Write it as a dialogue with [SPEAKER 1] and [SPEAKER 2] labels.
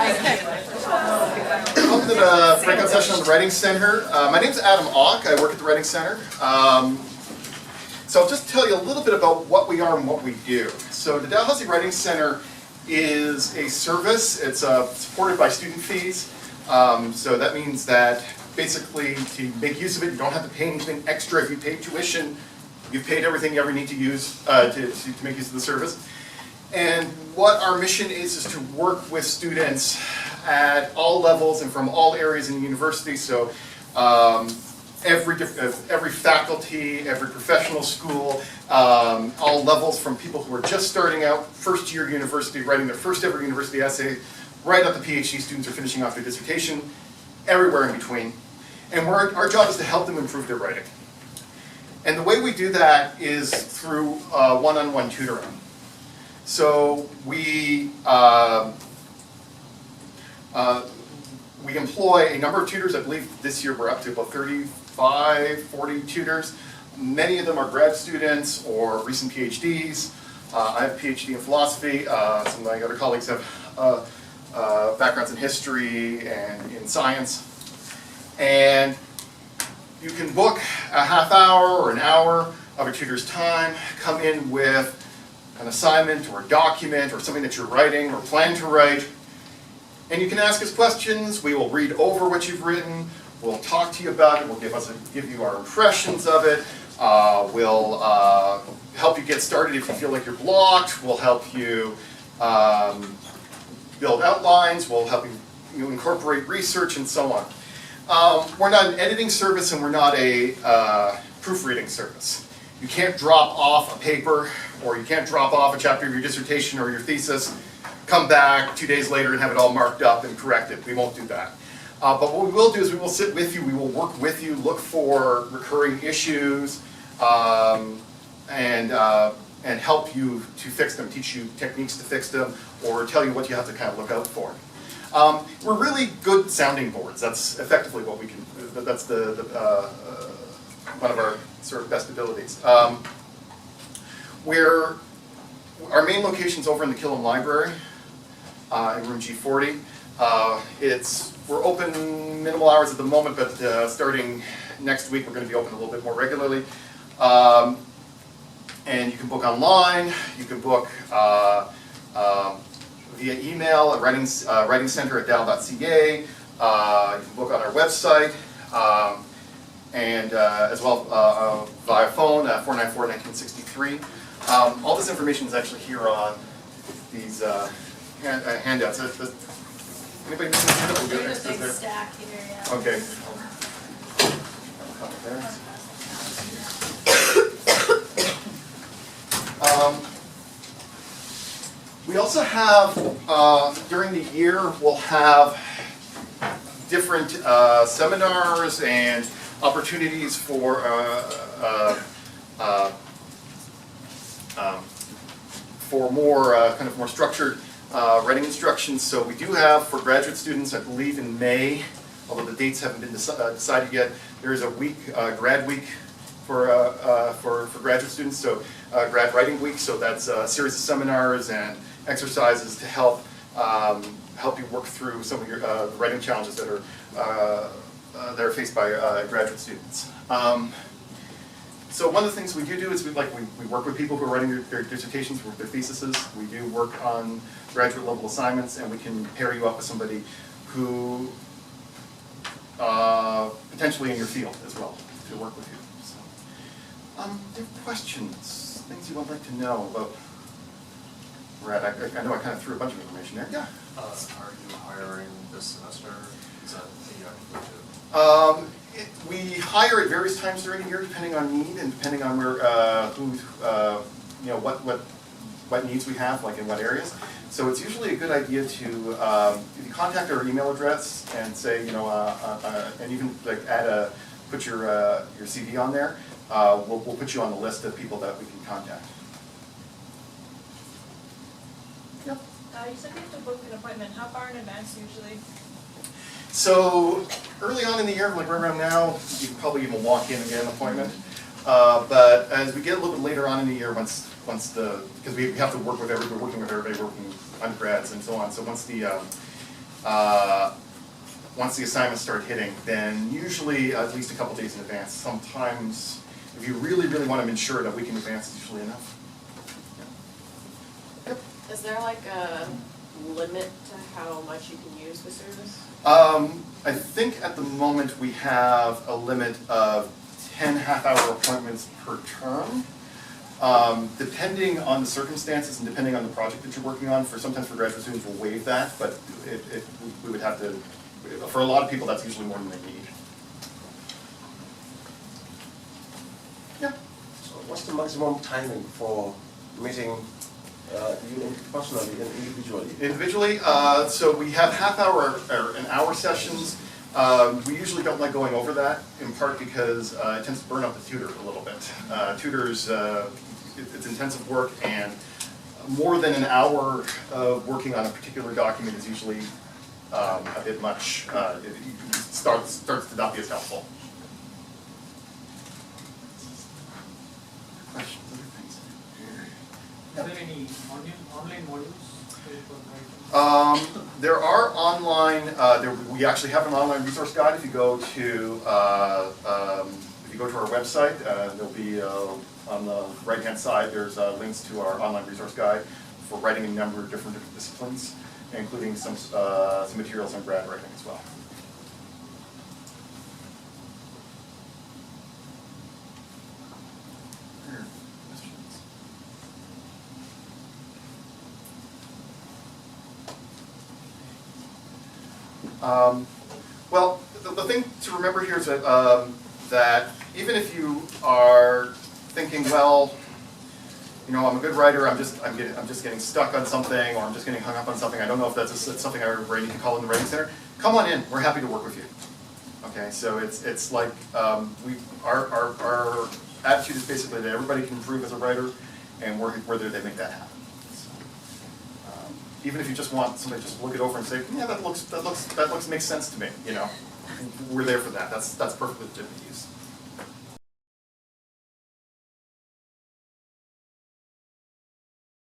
[SPEAKER 1] Welcome to the breakout session on the Writing Center. My name is Adam Auch. I work at the Writing Center. So I'll just tell you a little bit about what we are and what we do. So the Dalhousie Writing Center is a service. It's supported by student fees. So that means that basically to make use of it, you don't have to pay anything extra. If you pay tuition, you've paid everything you ever need to use to make use of the service. And what our mission is to work with students at all levels and from all areas in the university. So every faculty, every professional school, all levels, from people who are just starting out, first year university, writing their first ever university essay, right up to PhD students are finishing off their dissertation, everywhere in between. And our job is to help them improve their writing. And the way we do that is through one-on-one tutoring. So we employ a number of tutors. I believe this year we're up to about 35, 40 tutors. Many of them are grad students or recent PhDs. I have a PhD in philosophy. Some of my other colleagues have backgrounds in history and in science. And you can book a half hour or an hour of a tutor's time, come in with an assignment or a document or something that you're writing or plan to write, and you can ask us questions. We will read over what you've written. We'll talk to you about it. We'll give you our impressions of it. We'll help you get started if you feel like you're blocked. We'll help you build outlines. We'll help you incorporate research and so on. We're not an editing service, and we're not a proofreading service. You can't drop off a paper, or you can't drop off a chapter of your dissertation or your thesis, come back 2 days later and have it all marked up and corrected. We won't do that. But what we will do is we will sit with you, we will work with you, look for recurring issues, and help you to fix them, teach you techniques to fix them, or tell you what you have to kind of look out for. We're really good sounding boards. That's effectively what we can, that's one of our sort of best abilities. Our main location's over in the Killam Library, in room G40. We're open minimal hours at the moment, but starting next week we're going to be open a little bit more regularly. And you can book online. You can book via email at writingcenter@dal.ca. You can book on our website. And as well via phone, 494-1963. All this information is actually here on these handouts. Anybody missing a handout? We'll get
[SPEAKER 2] There's a big
[SPEAKER 1] there.
[SPEAKER 2] stack here, yeah.
[SPEAKER 1] Okay. We also have, during the year, we'll have different seminars and opportunities for more structured writing instructions. So we do have, for graduate students, I believe in May, although the dates haven't been decided yet, there is a week, grad week for graduate students. So grad writing week. So that's a series of seminars and exercises to help you work through some of your writing challenges that are faced by graduate students. So one of the things we do is we work with people who are writing their dissertations, their theses. We do work on graduate level assignments, and we can pair you up with somebody who potentially in your field as well to work with you. So, do you have questions, things you would like to know about? Brad, I know I kind of threw a bunch of information there. Yeah.
[SPEAKER 3] Are you hiring this semester? Is that the
[SPEAKER 1] We hire at various times during the year, depending on need and depending on where, what needs we have, like in what areas. So it's usually a good idea to if you contact our email address and say, and you can like put your CV on there. We'll put you on the list of people that we can contact. Yep.
[SPEAKER 2] You said you have to book an appointment. How far in advance usually?
[SPEAKER 1] So early on in the year, like right around now, you can probably even walk in and get an appointment. But as we get a little bit later on in the year, because we have to work with everybody, we're working with everybody, working undergrads and so on. So once the once the assignments start hitting, then usually at least a couple days in advance. Sometimes, if you really, really want to ensure that we can advance, it's usually enough.
[SPEAKER 4] Is there like a limit to how much you can use the service?
[SPEAKER 1] I think at the moment we have a limit of 10 half-hour appointments per term. Depending on the circumstances and depending on the project that you're working on, sometimes for graduate students we'll waive that, but we would have to, for a lot of people that's usually more than they need. Yeah.
[SPEAKER 5] So what's the maximum timing for meeting you personally and individually?
[SPEAKER 1] Individually, so we have half-hour or an hour sessions. We usually don't like going over that, in part because it tends to burn up the tutor a little bit. Tutors, it's intensive work, and more than an hour of working on a particular document is usually a bit much. It starts to not be as helpful. Questions, other things?
[SPEAKER 6] Is there any online modules for writing?
[SPEAKER 1] There are online. We actually have an online resource guide. If you go to our website, there'll be on the right-hand side. There's links to our online resource guide for writing a number of different disciplines, including some materials on grad writing as well. Well, the thing to remember here is that that even if you are thinking, well, you know, I'm a good writer, I'm just getting stuck on something, or I'm just getting hung up on something, I don't know if that's something I need to call in the Writing Center, come on in, we're happy to work with you. Okay, so it's like our attitude is basically that everybody can improve as a writer, and we're there to make that happen. Even if you just want somebody to just look it over and say, yeah, that makes sense to me, you know. We're there for that. That's perfectly legitimate use.